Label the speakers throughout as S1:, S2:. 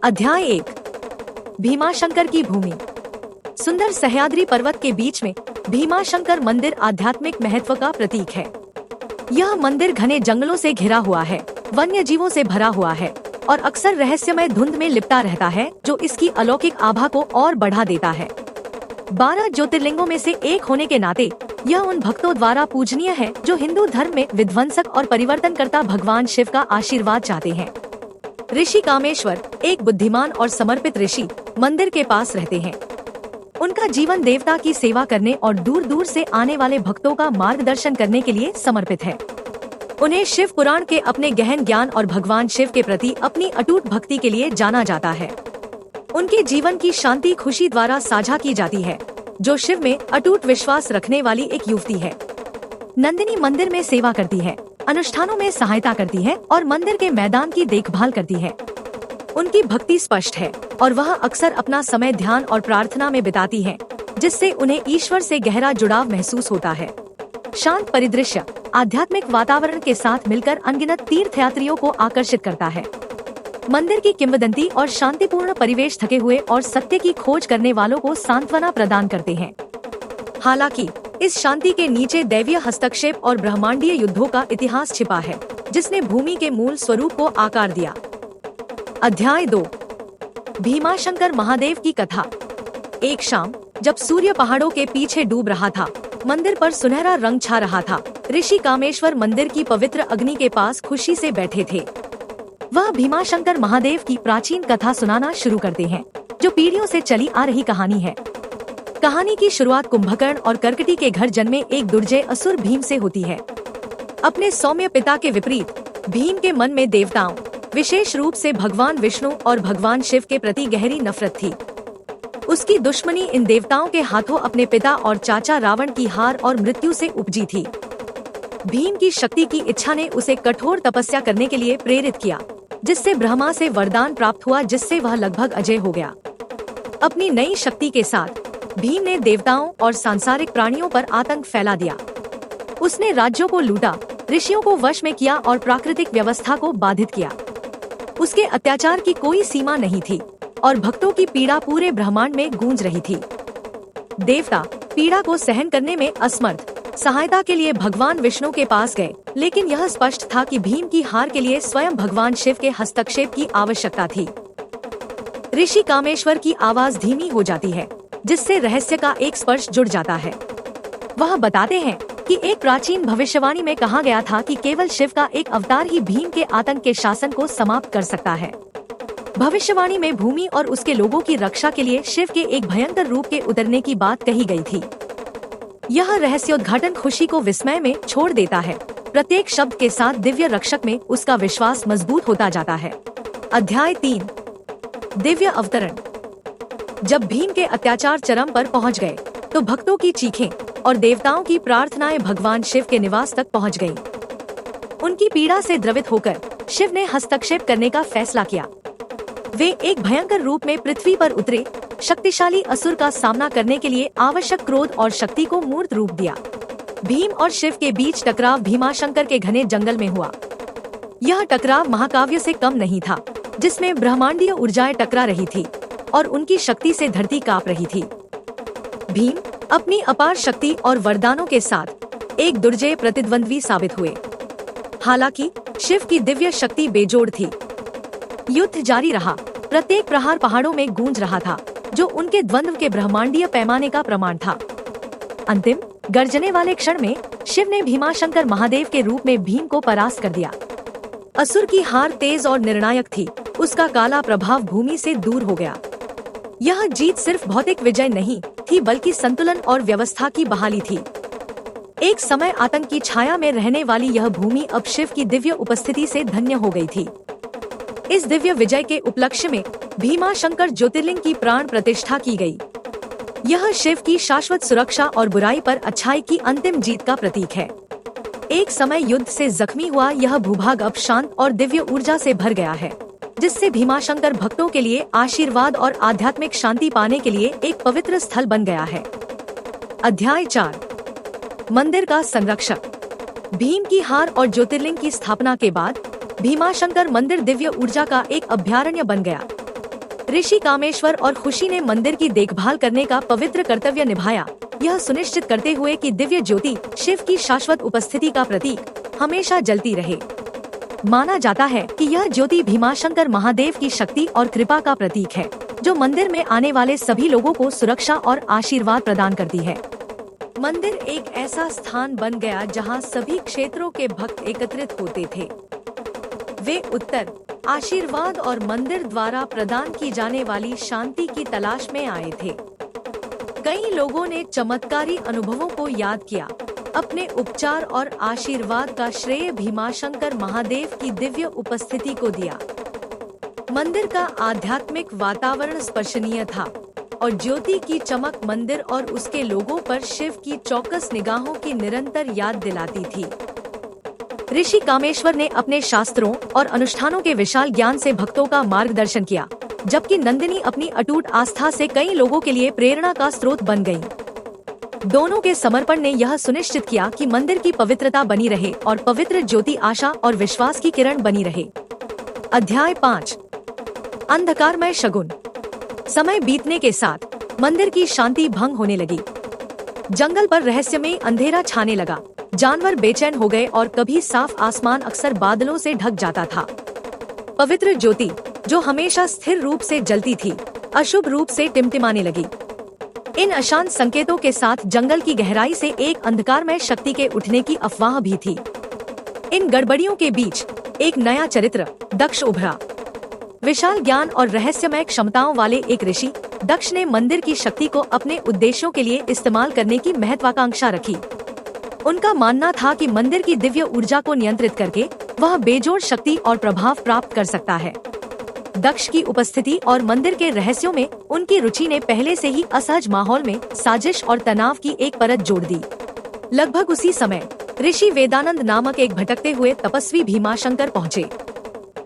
S1: अध्याय 1 भीमाशंकर की भूमि। सुंदर सह्याद्री पर्वत के बीच में भीमाशंकर मंदिर आध्यात्मिक महत्व का प्रतीक है। यह मंदिर घने जंगलों से घिरा हुआ है, वन्य जीवों से भरा हुआ है और अक्सर रहस्यमय धुंध में लिपटा रहता है, जो इसकी अलौकिक आभा को और बढ़ा देता है। 12 ज्योतिर्लिंगों में से एक होने के नाते यह उन भक्तों द्वारा पूजनीय है जो हिंदू धर्म में विध्वंसक और परिवर्तनकर्ता भगवान शिव का आशीर्वाद चाहते हैं। ऋषि कामेश्वर, एक बुद्धिमान और समर्पित ऋषि, मंदिर के पास रहते हैं। उनका जीवन देवता की सेवा करने और दूर दूर से आने वाले भक्तों का मार्गदर्शन करने के लिए समर्पित है। उन्हें शिव पुराण के अपने गहन ज्ञान और भगवान शिव के प्रति अपनी अटूट भक्ति के लिए जाना जाता है। उनके जीवन की शांति खुशी द्वारा साझा की जाती है, जो शिव में अटूट विश्वास रखने वाली एक युवती है। नंदिनी मंदिर में सेवा करती है, अनुष्ठानों में सहायता करती है और मंदिर के मैदान की देखभाल करती है। उनकी भक्ति स्पष्ट है और वह अक्सर अपना समय ध्यान और प्रार्थना में बिताती है, जिससे उन्हें ईश्वर से गहरा जुड़ाव महसूस होता है। शांत परिदृश्य आध्यात्मिक वातावरण के साथ मिलकर अनगिनत तीर्थयात्रियों को आकर्षित करता है। मंदिर की किंवदंती और शांतिपूर्ण परिवेश थके हुए और सत्य की खोज करने वालों को सांत्वना प्रदान करते हैं। हालांकि इस शांति के नीचे दैवीय हस्तक्षेप और ब्रह्मांडीय युद्धों का इतिहास छिपा है, जिसने भूमि के मूल स्वरूप को आकार दिया। अध्याय 2 भीमाशंकर महादेव की कथा। एक शाम जब सूर्य पहाड़ों के पीछे डूब रहा था, मंदिर पर सुनहरा रंग छा रहा था। ऋषि कामेश्वर मंदिर की पवित्र अग्नि के पास खुशी से बैठे थे। वह भीमाशंकर महादेव की प्राचीन कथा सुनाना शुरू करते हैं, जो पीढ़ियों से चली आ रही कहानी है। कहानी की शुरुआत कुंभकर्ण और कर्कटी के घर जन्मे एक दुर्जय असुर भीम से होती है। अपने सौम्य पिता के विपरीत भीम के मन में देवताओं, विशेष रूप से भगवान विष्णु और भगवान शिव के प्रति गहरी नफरत थी। उसकी दुश्मनी इन देवताओं के हाथों अपने पिता और चाचा रावण की हार और मृत्यु से उपजी थी। भीम की शक्ति की इच्छा ने उसे कठोर तपस्या करने के लिए प्रेरित किया, जिससे ब्रह्मा से वरदान प्राप्त हुआ, जिससे वह लगभग अजय हो गया। अपनी नई शक्ति के साथ भीम ने देवताओं और सांसारिक प्राणियों पर आतंक फैला दिया। उसने राज्यों को लूटा, ऋषियों को वश में किया और प्राकृतिक व्यवस्था को बाधित किया। उसके अत्याचार की कोई सीमा नहीं थी और भक्तों की पीड़ा पूरे ब्रह्मांड में गूंज रही थी। देवता पीड़ा को सहन करने में असमर्थ सहायता के लिए भगवान विष्णु के पास गए, लेकिन यह स्पष्ट था कि भीम की हार के लिए स्वयं भगवान शिव के हस्तक्षेप की आवश्यकता थी। ऋषि कामेश्वर की आवाज धीमी हो जाती है, जिससे रहस्य का एक स्पर्श जुड़ जाता है। वह बताते हैं कि एक प्राचीन भविष्यवाणी में कहा गया था कि केवल शिव का एक अवतार ही भीम के आतंक के शासन को समाप्त कर सकता है। भविष्यवाणी में भूमि और उसके लोगों की रक्षा के लिए शिव के एक भयंकर रूप के उतरने की बात कही गई थी। यह रहस्योद्घाटन खुशी को विस्मय में छोड़ देता है। प्रत्येक शब्द के साथ दिव्य रक्षक में उसका विश्वास मजबूत होता जाता है। अध्याय 3 दिव्य अवतरण। जब भीम के अत्याचार चरम पर पहुंच गए, तो भक्तों की चीखें और देवताओं की प्रार्थनाएं भगवान शिव के निवास तक पहुंच गईं। उनकी पीड़ा से द्रवित होकर शिव ने हस्तक्षेप करने का फैसला किया। वे एक भयंकर रूप में पृथ्वी पर उतरे, शक्तिशाली असुर का सामना करने के लिए आवश्यक क्रोध और शक्ति को मूर्त रूप दिया। भीम और शिव के बीच टकराव भीमाशंकर के घने जंगल में हुआ। यह टकराव महाकाव्य से कम नहीं था, जिसमें ब्रह्मांडीय ऊर्जाएं टकरा रही थी और उनकी शक्ति से धरती कांप रही थी। भीम अपनी अपार शक्ति और वरदानों के साथ एक दुर्जय प्रतिद्वंद्वी साबित हुए। हालांकि शिव की दिव्य शक्ति बेजोड़ थी। युद्ध जारी रहा, प्रत्येक प्रहार पहाड़ों में गूंज रहा था, जो उनके द्वंद्व के ब्रह्मांडीय पैमाने का प्रमाण था। अंतिम गर्जने वाले क्षण में शिव ने भीमाशंकर महादेव के रूप में भीम को परास्त कर दिया। असुर की हार तेज और निर्णायक थी, उसका काला प्रभाव भूमि से दूर हो गया। यह जीत सिर्फ भौतिक विजय नहीं थी, बल्कि संतुलन और व्यवस्था की बहाली थी। एक समय आतंक की छाया में रहने वाली यह भूमि अब शिव की दिव्य उपस्थिति से धन्य हो गई थी। इस दिव्य विजय के उपलक्ष्य में भीमाशंकर ज्योतिर्लिंग की प्राण प्रतिष्ठा की गई। यह शिव की शाश्वत सुरक्षा और बुराई पर अच्छाई की अंतिम जीत का प्रतीक है। एक समय युद्ध से जख्मी हुआ यह भूभाग अब शांत और दिव्य ऊर्जा से भर गया है, जिससे भीमाशंकर भक्तों के लिए आशीर्वाद और आध्यात्मिक शांति पाने के लिए एक पवित्र स्थल बन गया है। अध्याय 4 मंदिर का संरक्षक। भीम की हार और ज्योतिर्लिंग की स्थापना के बाद भीमाशंकर मंदिर दिव्य ऊर्जा का एक अभ्यारण्य बन गया। ऋषि कामेश्वर और खुशी ने मंदिर की देखभाल करने का पवित्र कर्तव्य निभाया, यह सुनिश्चित करते हुए कि दिव्य ज्योति शिव की शाश्वत उपस्थिति का प्रतीक हमेशा जलती रहे। माना जाता है कि यह ज्योति भीमाशंकर महादेव की शक्ति और कृपा का प्रतीक है, जो मंदिर में आने वाले सभी लोगों को सुरक्षा और आशीर्वाद प्रदान करती है। मंदिर एक ऐसा स्थान बन गया जहां सभी क्षेत्रों के भक्त एकत्रित होते थे। वे उत्तर, आशीर्वाद और मंदिर द्वारा प्रदान की जाने वाली शांति की तलाश में आए थे। कई लोगों ने चमत्कारी अनुभवों को याद किया। अपने उपचार और आशीर्वाद का श्रेय भीमाशंकर महादेव की दिव्य उपस्थिति को दिया। मंदिर का आध्यात्मिक वातावरण स्पर्शनीय था और ज्योति की चमक मंदिर और उसके लोगों पर शिव की चौकस निगाहों की निरंतर याद दिलाती थी। ऋषि कामेश्वर ने अपने शास्त्रों और अनुष्ठानों के विशाल ज्ञान से भक्तों का मार्गदर्शन किया, जबकि नंदिनी अपनी अटूट आस्था से कई लोगों के लिए प्रेरणा का स्रोत बन गयी। दोनों के समर्पण ने यह सुनिश्चित किया कि मंदिर की पवित्रता बनी रहे और पवित्र ज्योति आशा और विश्वास की किरण बनी रहे। अध्याय 5, अंधकारमय शगुन। समय बीतने के साथ मंदिर की शांति भंग होने लगी। जंगल पर रहस्यमय अंधेरा छाने लगा। जानवर बेचैन हो गए और कभी साफ आसमान अक्सर बादलों से ढक जाता था। पवित्र ज्योति, जो हमेशा स्थिर रूप से जलती थी, अशुभ रूप से टिमटिमाने लगी। इन अशांत संकेतों के साथ जंगल की गहराई से एक अंधकारमय शक्ति के उठने की अफवाह भी थी। इन गड़बड़ियों के बीच एक नया चरित्र, दक्ष, उभरा। विशाल ज्ञान और रहस्यमय क्षमताओं वाले एक ऋषि, दक्ष ने मंदिर की शक्ति को अपने उद्देश्यों के लिए इस्तेमाल करने की महत्वाकांक्षा रखी। उनका मानना था कि मंदिर की दिव्य ऊर्जा को नियंत्रित करके वह बेजोड़ शक्ति और प्रभाव प्राप्त कर सकता है। दक्ष की उपस्थिति और मंदिर के रहस्यों में उनकी रुचि ने पहले से ही असहज माहौल में साजिश और तनाव की एक परत जोड़ दी। लगभग उसी समय ऋषि वेदानंद नामक एक भटकते हुए तपस्वी भीमाशंकर पहुँचे।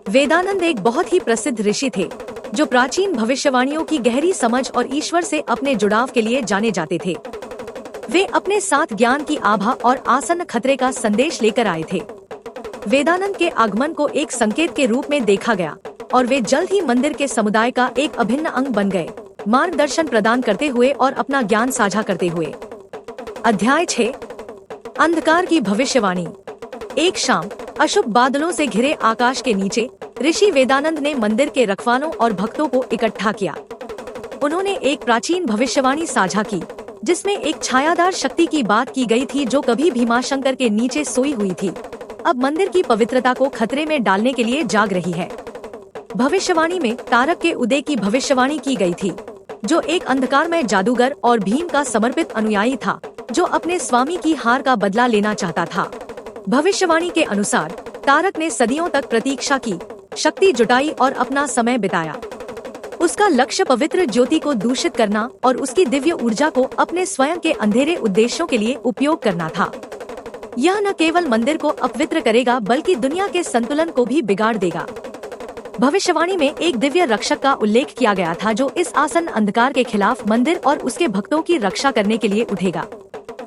S1: वेदानंद एक बहुत ही प्रसिद्ध ऋषि थे, जो प्राचीन भविष्यवाणियों की गहरी समझ और ईश्वर से अपने जुड़ाव के लिए जाने जाते थे। वे अपने साथ ज्ञान की आभा और आसन्न खतरे का संदेश लेकर आए थे। वेदानंद के आगमन को एक संकेत के रूप में देखा गया और वे जल्द ही मंदिर के समुदाय का एक अभिन्न अंग बन गए, मार्गदर्शन प्रदान करते हुए और अपना ज्ञान साझा करते हुए। अध्याय 6, अंधकार की भविष्यवाणी। एक शाम अशुभ बादलों से घिरे आकाश के नीचे ऋषि वेदानंद ने मंदिर के रखवालों और भक्तों को इकट्ठा किया। उन्होंने एक प्राचीन भविष्यवाणी साझा की, जिसमें एक छायादार शक्ति की बात की गई थी जो कभी भीमाशंकर के नीचे सोई हुई थी, अब मंदिर की पवित्रता को खतरे में डालने के लिए जाग रही है। भविष्यवाणी में तारक के उदय की भविष्यवाणी की गई थी, जो एक अंधकारमय जादूगर और भीम का समर्पित अनुयायी था, जो अपने स्वामी की हार का बदला लेना चाहता था। भविष्यवाणी के अनुसार तारक ने सदियों तक प्रतीक्षा की, शक्ति जुटाई और अपना समय बिताया। उसका लक्ष्य पवित्र ज्योति को दूषित करना और उसकी दिव्य ऊर्जा को अपने स्वयं के अंधेरे उद्देश्यों के लिए उपयोग करना था। यह न केवल मंदिर को अपवित्र करेगा बल्कि दुनिया के संतुलन को भी बिगाड़ देगा। भविष्यवाणी में एक दिव्य रक्षक का उल्लेख किया गया था, जो इस आसन्न अंधकार के खिलाफ मंदिर और उसके भक्तों की रक्षा करने के लिए उठेगा।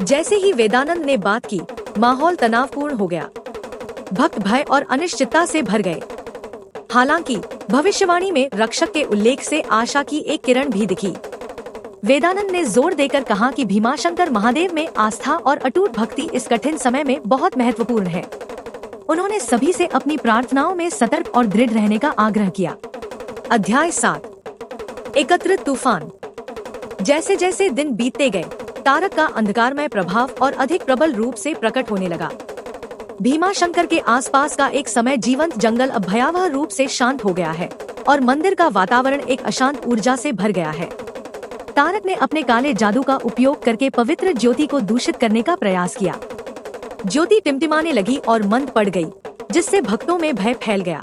S1: जैसे ही वेदानंद ने बात की, माहौल तनावपूर्ण हो गया। भक्त भय और अनिश्चितता से भर गए। हालांकि भविष्यवाणी में रक्षक के उल्लेख से आशा की एक किरण भी दिखी। वेदानंद ने जोर देकर कहा कि भीमाशंकर महादेव में आस्था और अटूट भक्ति इस कठिन समय में बहुत महत्वपूर्ण है। उन्होंने सभी से अपनी प्रार्थनाओं में सतर्क और दृढ़ रहने का आग्रह किया। अध्याय 7, एकत्रित तूफान। जैसे जैसे दिन बीतते गए, तारक का अंधकारमय प्रभाव और अधिक प्रबल रूप से प्रकट होने लगा। भीमाशंकर के आसपास का एक समय जीवंत जंगल अब भयावह रूप से शांत हो गया है और मंदिर का वातावरण एक अशांत ऊर्जा से भर गया है। तारक ने अपने काले जादू का उपयोग करके पवित्र ज्योति को दूषित करने का प्रयास किया। ज्योति टिमटिमाने लगी और मंद पड़ गई, जिससे भक्तों में भय फैल गया।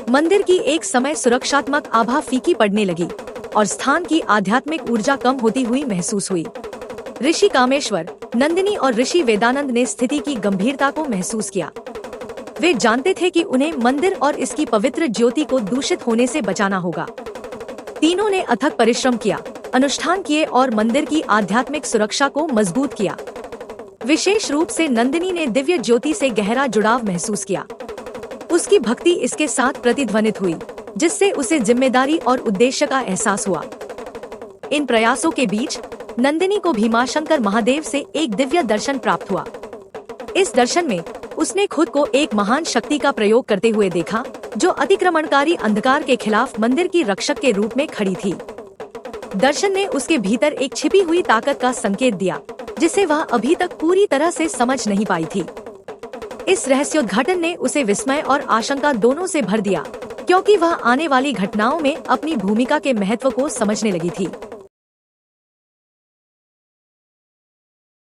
S1: मंदिर की एक समय सुरक्षात्मक आभा फीकी पड़ने लगी और स्थान की आध्यात्मिक ऊर्जा कम होती हुई महसूस हुई। ऋषि कामेश्वर, नंदिनी और ऋषि वेदानंद ने स्थिति की गंभीरता को महसूस किया। वे जानते थे कि उन्हें मंदिर और इसकी पवित्र ज्योति को दूषित होने से बचाना होगा। तीनों ने अथक परिश्रम किया, अनुष्ठान किए और मंदिर की आध्यात्मिक सुरक्षा को मजबूत किया। विशेष रूप से नंदिनी ने दिव्य ज्योति से गहरा जुड़ाव महसूस किया। उसकी भक्ति इसके साथ प्रतिध्वनित हुई जिससे उसे जिम्मेदारी और उद्देश्य का एहसास हुआ। इन प्रयासों के बीच नंदिनी को भीमाशंकर महादेव से एक दिव्य दर्शन प्राप्त हुआ। इस दर्शन में उसने खुद को एक महान शक्ति का प्रयोग करते हुए देखा, जो अतिक्रमणकारी अंधकार के खिलाफ मंदिर की रक्षक के रूप में खड़ी थी। दर्शन ने उसके भीतर एक छिपी हुई ताकत का संकेत दिया, जिसे वह अभी तक पूरी तरह से समझ नहीं पाई थी। इस रहस्योद्घाटन ने उसे विस्मय और आशंका दोनों से भर दिया, क्योंकि वह आने वाली घटनाओं में अपनी भूमिका के महत्व को समझने लगी थी।